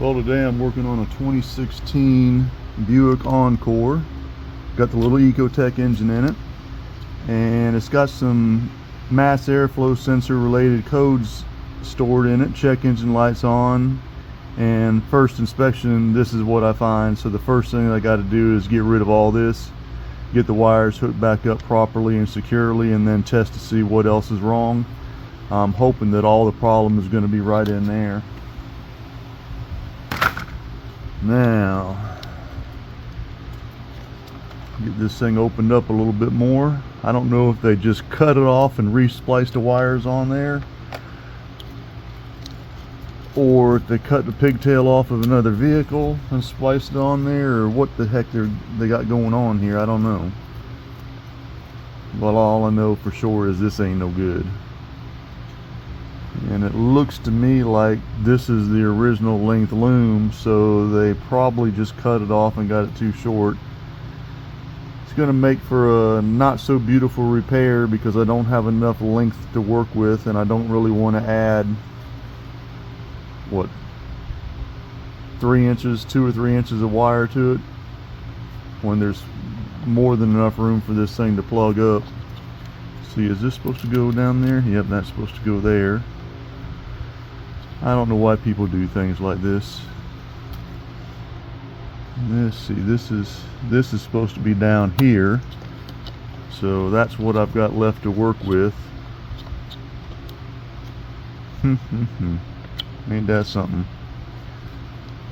Well, today I'm working on a 2016 Buick Encore. Got the little Ecotech engine in it, and it's got some mass airflow sensor related codes stored in it. Check engine lights on, and first inspection, this is what I find. So the first thing I got to do is get rid of all this, get the wires hooked back up properly and securely, and then test to see what else is wrong. I'm hoping that all the problem is going to be right in there. Now, get this thing opened up a little bit more. I don't know if they just cut it off and re-spliced the wires on there, or if they cut the pigtail off of another vehicle and spliced it on there, or what the heck they got going on here. I don't know. But all I know for sure is this ain't no good. And it looks to me like this is the original length loom, so they probably just cut it off and got it too short. It's going to make for a not so beautiful repair because I don't have enough length to work with, and I don't really want to add what, 3 inches, 2 or 3 inches of wire to it when there's more than enough room for this thing to plug up. See, is this supposed to go down there? Yep, that's supposed to go there. I don't know why people do things like this. Let's see, this is supposed to be down here, so that's what I've got left to work with. Ain't that something?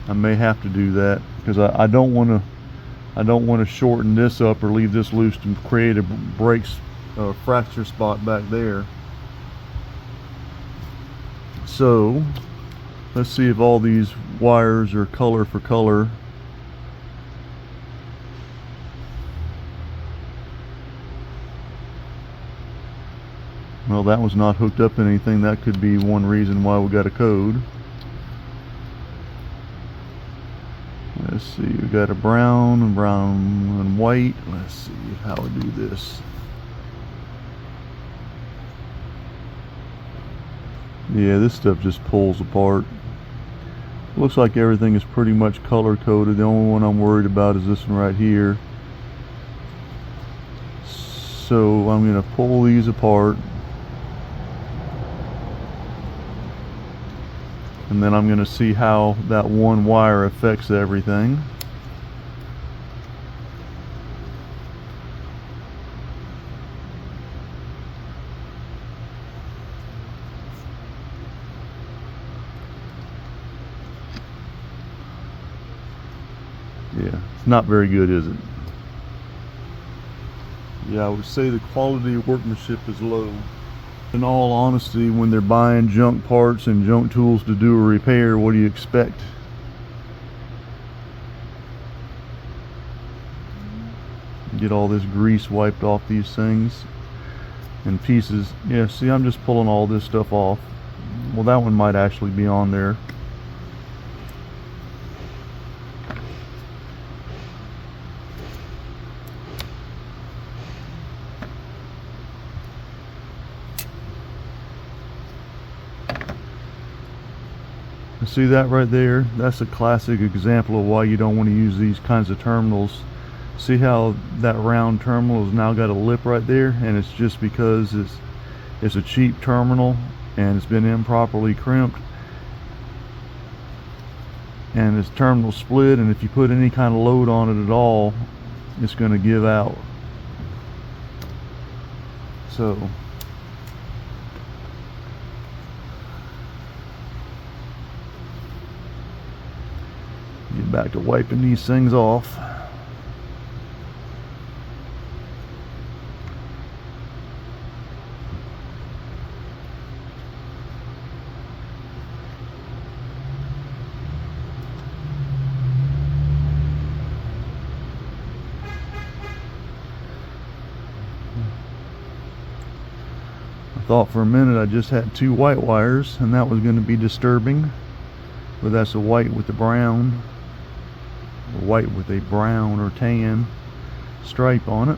I may have to do that because I don't want to shorten this up or leave this loose to create a fracture spot back there. So let's see if all these wires are color for color. Well, that was not hooked up to anything. That could be one reason why we got a code. Let's see, we got a brown and white. Let's see how we do this. Yeah, this stuff just pulls apart. Looks like everything is pretty much color coded. The only one I'm worried about is this one right here. So I'm going to pull these apart, and then I'm going to see how that one wire affects everything. Yeah, it's not very good, is it? Yeah, I would say the quality of workmanship is low. In all honesty, when they're buying junk parts and junk tools to do a repair, what do you expect? Get all this grease wiped off these things and pieces. Yeah, see, I'm just pulling all this stuff off. Well, that one might actually be on there. See that right there? That's a classic example of why you don't want to use these kinds of terminals. See how that round terminal has now got a lip right there, and it's just because it's a cheap terminal and it's been improperly crimped, and this terminal split, and if you put any kind of load on it at all, it's going to give out. So get back to wiping these things off. I thought for a minute I just had 2 white wires and that was going to be disturbing, but that's a white with the brown. White with a brown or tan stripe on it.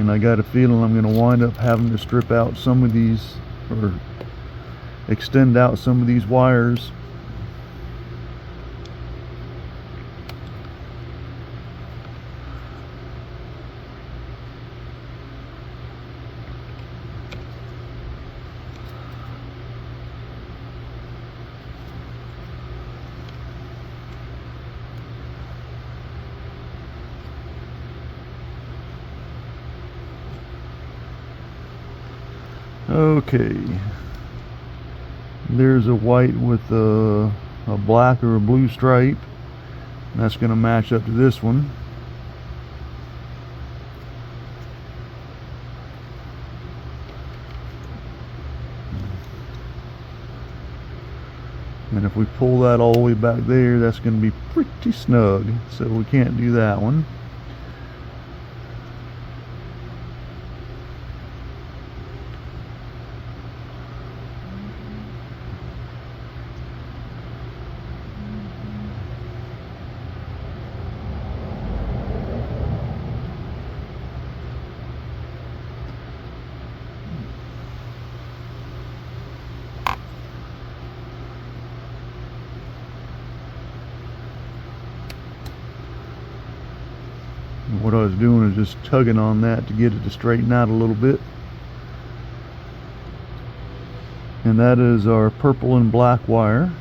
and I got a feeling I'm going to wind up having to strip out some of these, or extend out some of these wires. Okay, there's a white with a black or a blue stripe. That's going to match up to this one. And if we pull that all the way back there, that's going to be pretty snug, so we can't do that one. What I was doing is just tugging on that to get it to straighten out a little bit. And that is our purple and black wire.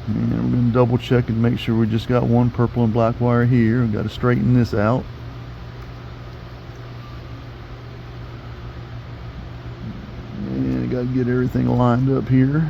And we're going to double check and make sure we just got one purple and black wire here. We've got to straighten this out. And got to get everything lined up here.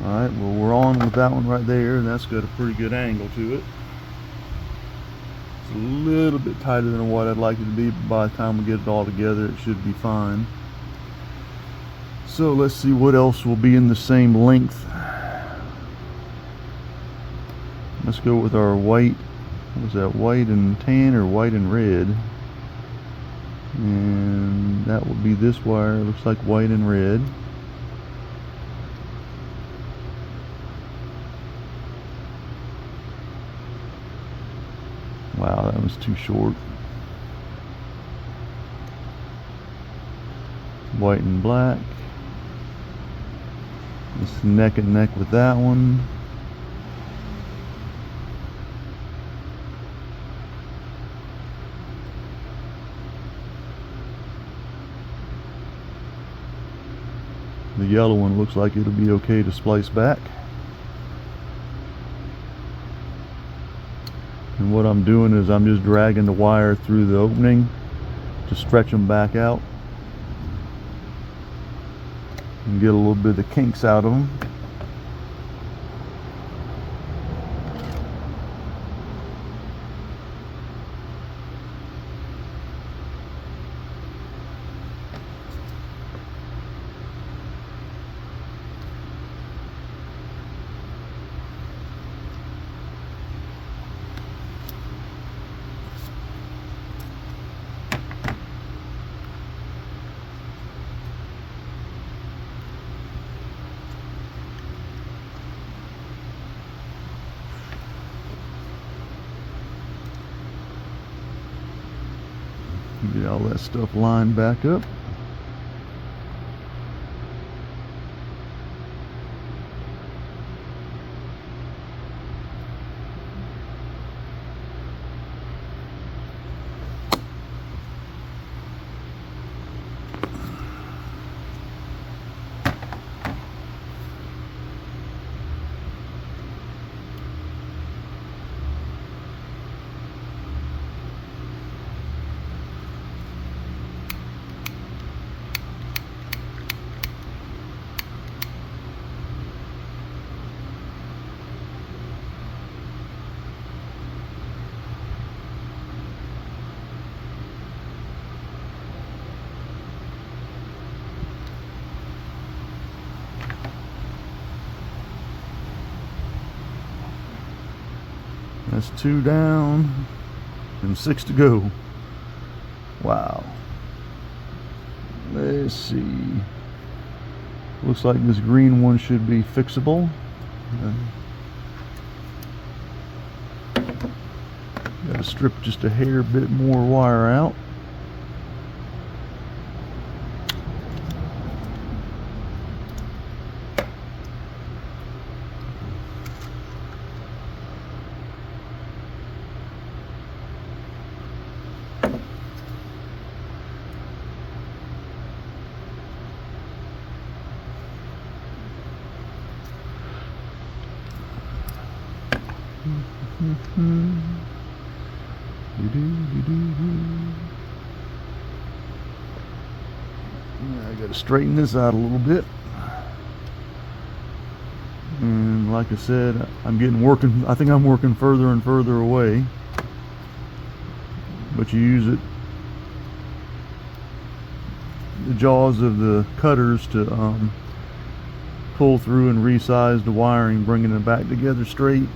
Alright, well, we're on with that one right there, and that's got a pretty good angle to it. It's a little bit tighter than what I'd like it to be, but by the time we get it all together, it should be fine. So let's see what else will be in the same length. Let's go with our white. What was that, white and tan or white and red? And that will be this wire. It looks like white and red. Wow, that was too short. White and black. It's neck and neck with that one. The yellow one looks like it'll be okay to splice back. And what I'm doing is I'm just dragging the wire through the opening to stretch them back out and get a little bit of the kinks out of them. Get all that stuff lined back up. That's 2 down and 6 to go. Wow. Let's see. Looks like this green one should be fixable. Got to strip just a hair bit more wire out. I got to straighten this out a little bit, and like I said, I think I'm working further and further away, but you use the jaws of the cutters to pull through and resize the wiring, bringing it back together straight.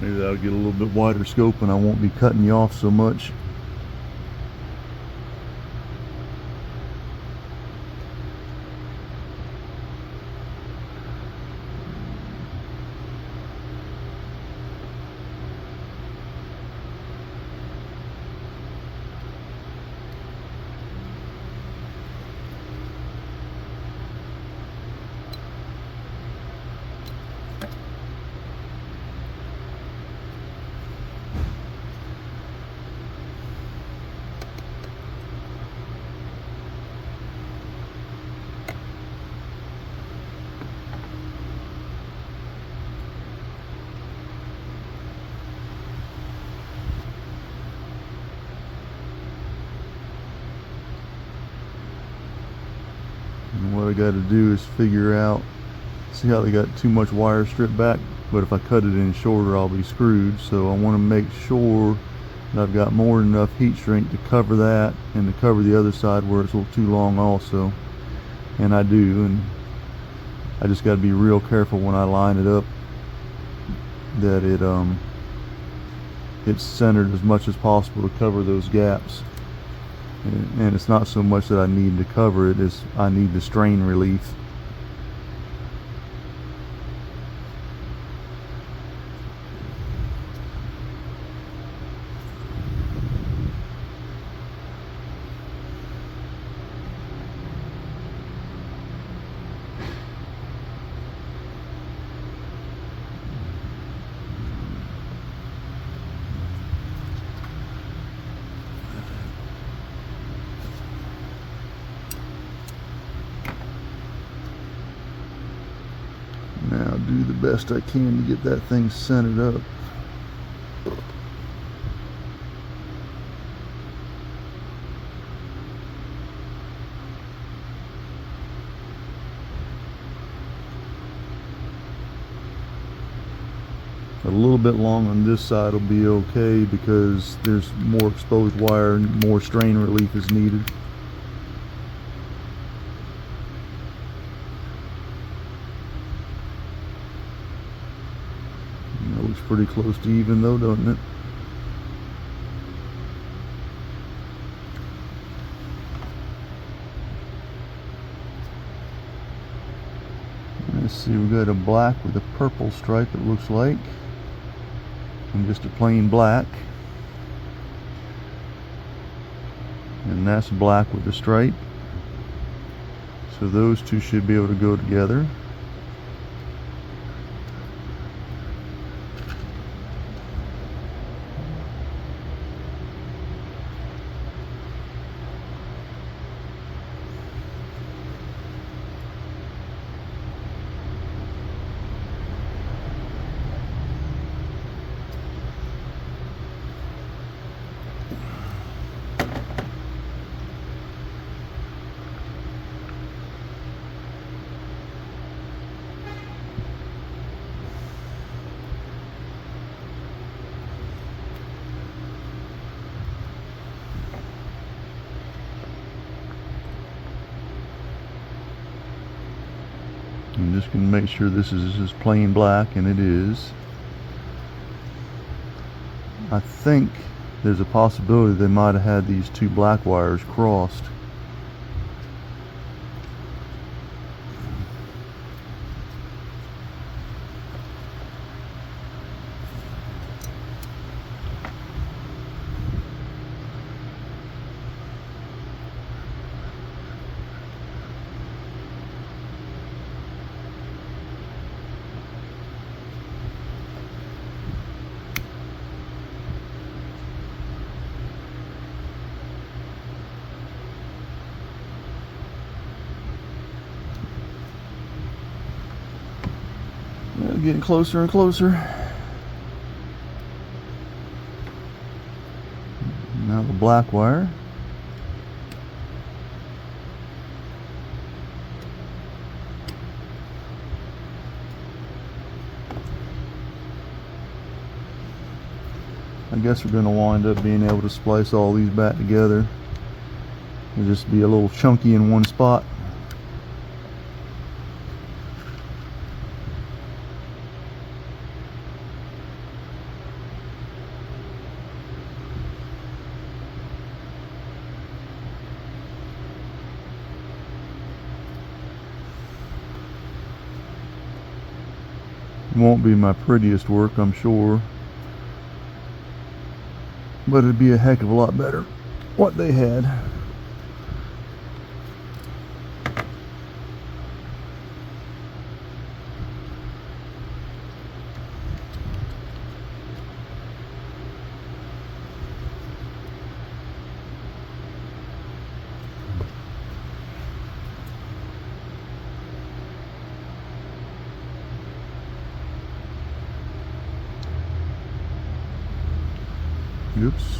Maybe that'll get a little bit wider scope and I won't be cutting you off so much. And what I got to do is figure out, see how they got too much wire stripped back, but if I cut it in shorter I'll be screwed. So I want to make sure that I've got more than enough heat shrink to cover that and to cover the other side where it's a little too long also, and I do. And I just got to be real careful when I line it up that it's centered as much as possible to cover those gaps. And it's not so much that I need to cover it as I need the strain relief. Now do the best I can to get that thing centered up. A little bit long on this side will be okay because there's more exposed wire and more strain relief is needed. That looks pretty close to even though, doesn't it? Let's see, we got a black with a purple stripe, it looks like. And just a plain black, and that's black with a stripe, so those two should be able to go together. I'm just going to make sure this is just plain black, and it is. I think there's a possibility they might have had these two black wires crossed. Getting closer and closer. Now the black wire. I guess we're going to wind up being able to splice all these back together. It'll just be a little chunky in one spot. Won't be my prettiest work, I'm sure, but it'd be a heck of a lot better what they had. Oops.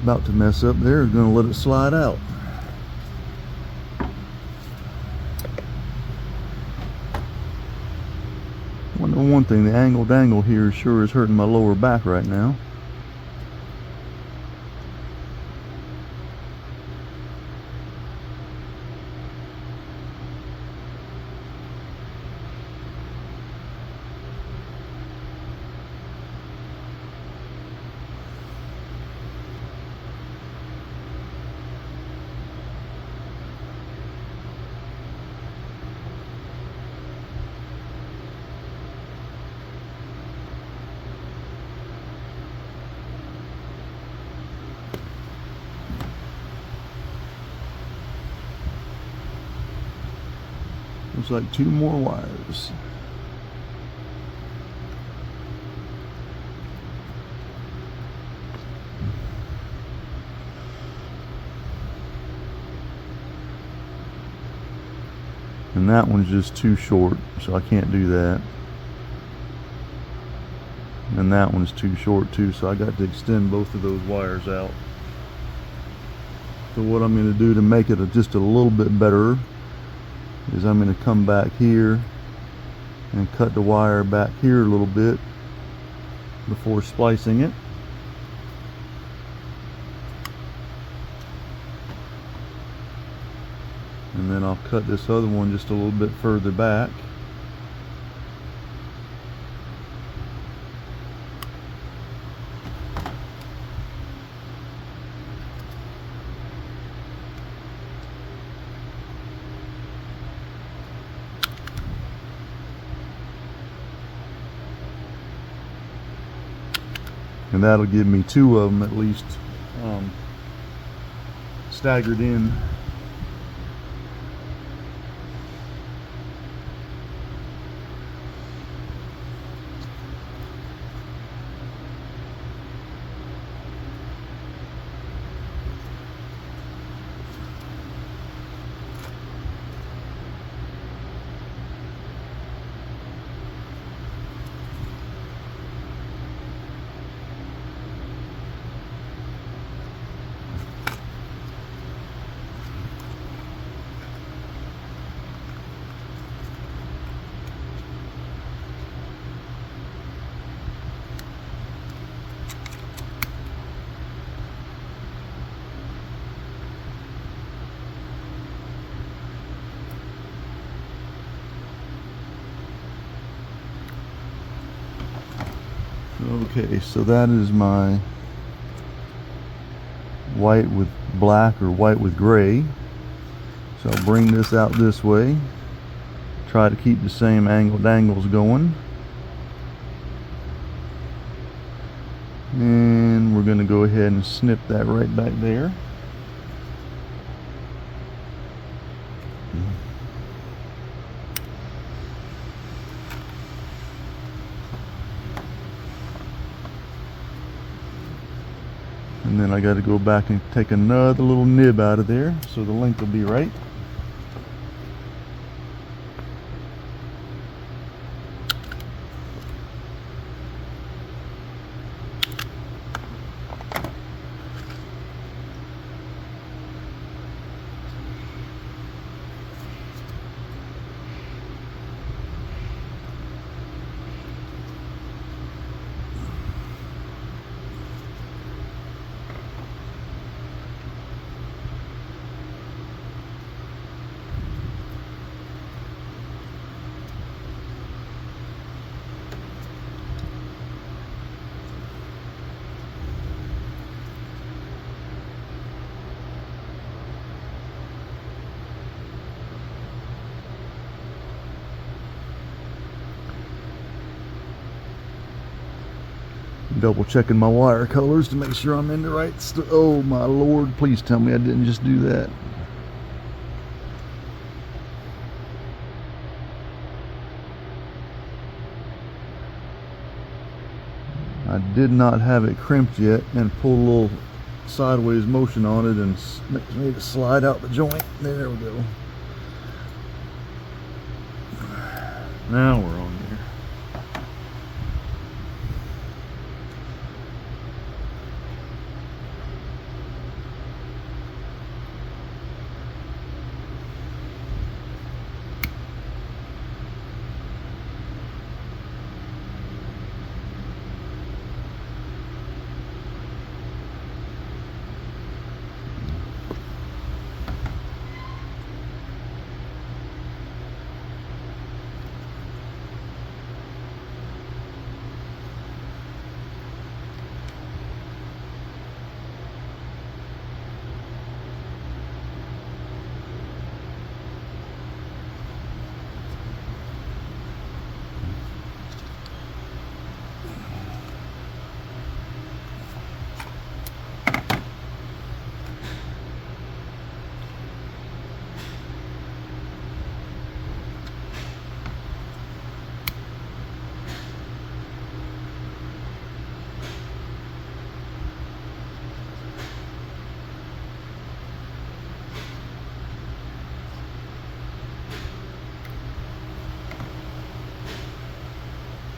About to mess up there. Gonna let it slide out. Wonder one thing, the angle dangle here sure is hurting my lower back right now. Looks like two more wires. and that one's just too short, so I can't do that. And that one's too short too, so I got to extend both of those wires out. So what I'm going to do to make it just a little bit better is I'm going to come back here and cut the wire back here a little bit before splicing it. And then I'll cut this other one just a little bit further back. And that'll give me two of them at least staggered in. Okay, so that is my white with black or white with gray. So I'll bring this out this way, try to keep the same angles going, and we're going to go ahead and snip that right back there. And then I got to go back and take another little nib out of there so the length will be right. Double checking my wire colors to make sure I'm in the right oh my lord, please tell me I didn't just do that. I did not have it crimped yet and pull a little sideways motion on it and made it slide out the joint. There we go. Now we're on there.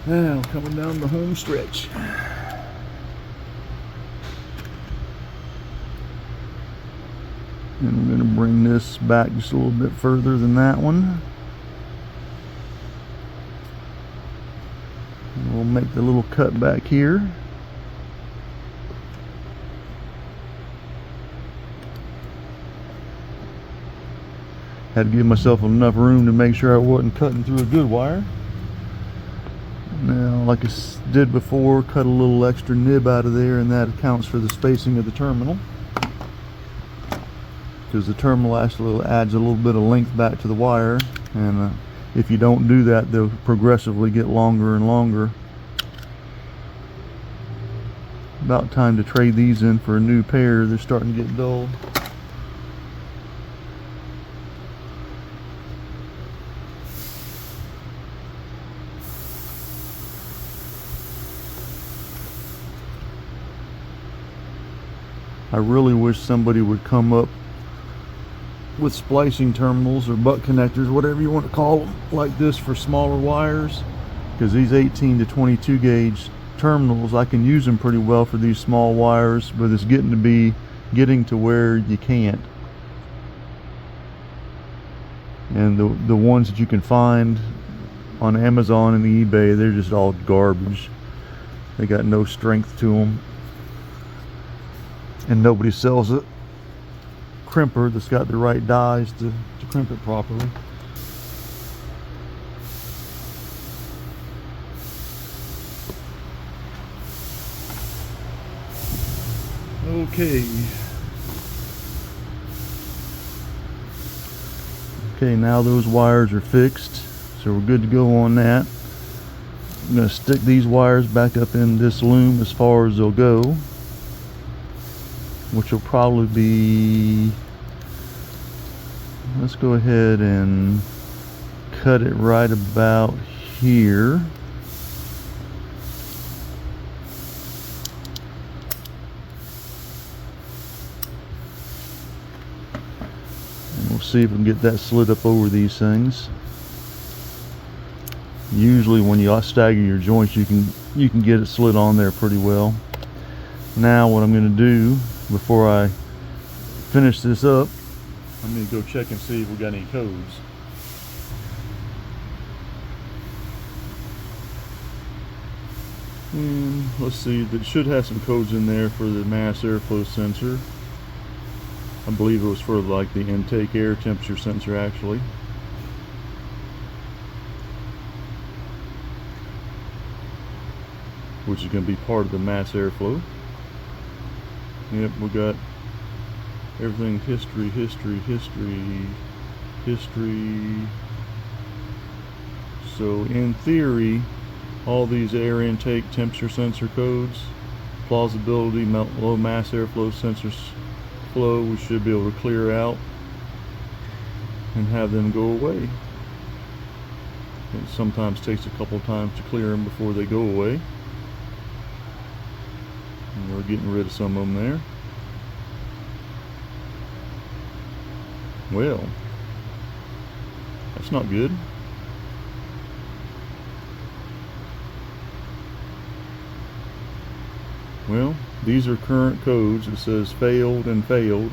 Now coming down the home stretch. And we're going to bring this back just a little bit further than that one. And we'll make the little cut back here. Had to give myself enough room to make sure I wasn't cutting through a good wire. Now, like I did before, cut a little extra nib out of there, and that accounts for the spacing of the terminal. Because the terminal actually adds a little bit of length back to the wire, and if you don't do that, they'll progressively get longer and longer. About time to trade these in for a new pair. They're starting to get dull. I really wish somebody would come up with splicing terminals or butt connectors, whatever you want to call them, like this for smaller wires, because these 18 to 22 gauge terminals, I can use them pretty well for these small wires, but it's getting to where you can't. And the ones that you can find on Amazon and eBay, they're just all garbage. They got no strength to them, and nobody sells a crimper that's got the right dies to crimp it properly. Okay, now those wires are fixed, so we're good to go on that. I'm going to stick these wires back up in this loom as far as they'll go, which will probably be, let's go ahead and cut it right about here. And we'll see if we can get that slid up over these things. Usually when you stagger your joints, you can get it slid on there pretty well. Now what I'm going to do before I finish this up, I'm going to go check and see if we got any codes. And let's see, that should have some codes in there for the mass airflow sensor. I believe it was for like the intake air temperature sensor actually. Which is going to be part of the mass airflow. Yep, we got everything history. So in theory, all these air intake temperature sensor codes, plausibility, low mass airflow sensors flow, we should be able to clear out and have them go away. It sometimes takes a couple times to clear them before they go away. And we're getting rid of some of them there. Well, that's not good. Well, these are current codes. It says failed and failed.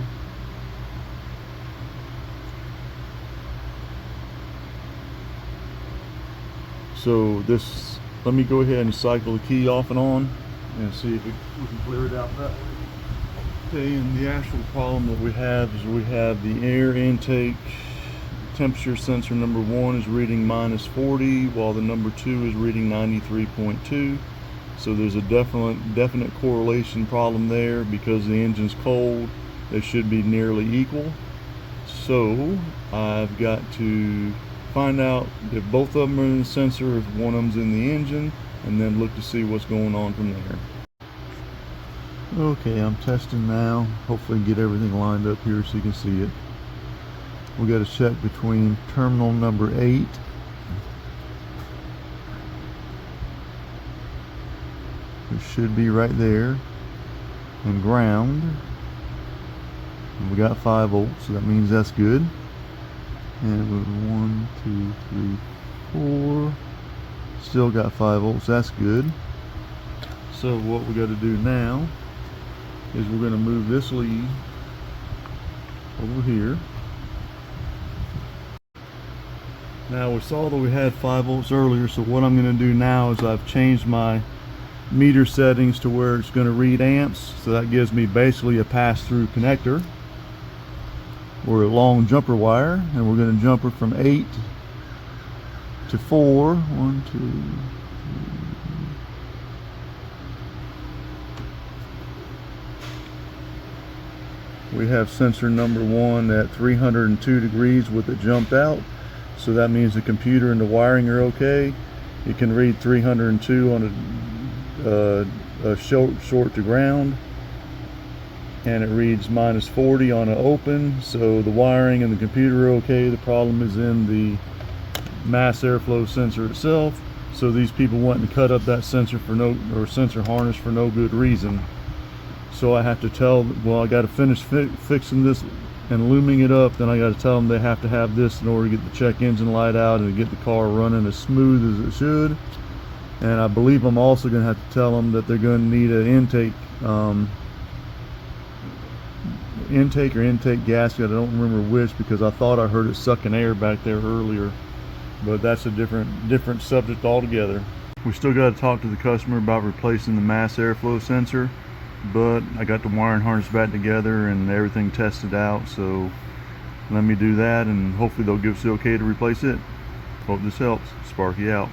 So this, let me go ahead and cycle the key off and on and see if we can clear it out that way. Okay, and the actual problem that we have is we have the air intake temperature sensor number 1 is reading -40, while the number 2 is reading 93.2. So there's a definite correlation problem there. Because the engine's cold, they should be nearly equal. So I've got to find out if both of them are in the sensor, if one of them's in the engine, and then look to see what's going on from there. Okay, I'm testing now. Hopefully get everything lined up here so you can see it. We got to check between terminal number 8 it should be right there, and ground, and we got 5 volts, so that means that's good. And it was 1, 2, 3, 4, Still got 5 volts, that's good. So what we got to do now is we're going to move this lead over here. Now we saw that we had 5 volts earlier, so what I'm going to do now is I've changed my meter settings to where it's going to read amps, so that gives me basically a pass-through connector or a long jumper wire, and we're going to jumper from 8 to 4. 1, 2, 3. We have sensor number 1 at 302 degrees with it jumped out, so that means the computer and the wiring are okay. It can read 302 on a short to ground, and it reads -40 on an open, so the wiring and the computer are okay. The problem is in the mass airflow sensor itself, so these people wanting to cut up that sensor sensor harness for no good reason. So I have to tell, well, I got to finish fixing this and looming it up, then I got to tell them they have to have this in order to get the check engine light out and to get the car running as smooth as it should. And I believe I'm also going to have to tell them that they're going to need an intake gasket. I don't remember which, because I thought I heard it sucking air back there earlier, but that's a different subject altogether. We still got to talk to the customer about replacing the mass airflow sensor, but I got the wiring harness back together and everything tested out, so let me do that and hopefully they'll give us the okay to replace it. Hope this helps. Sparky out.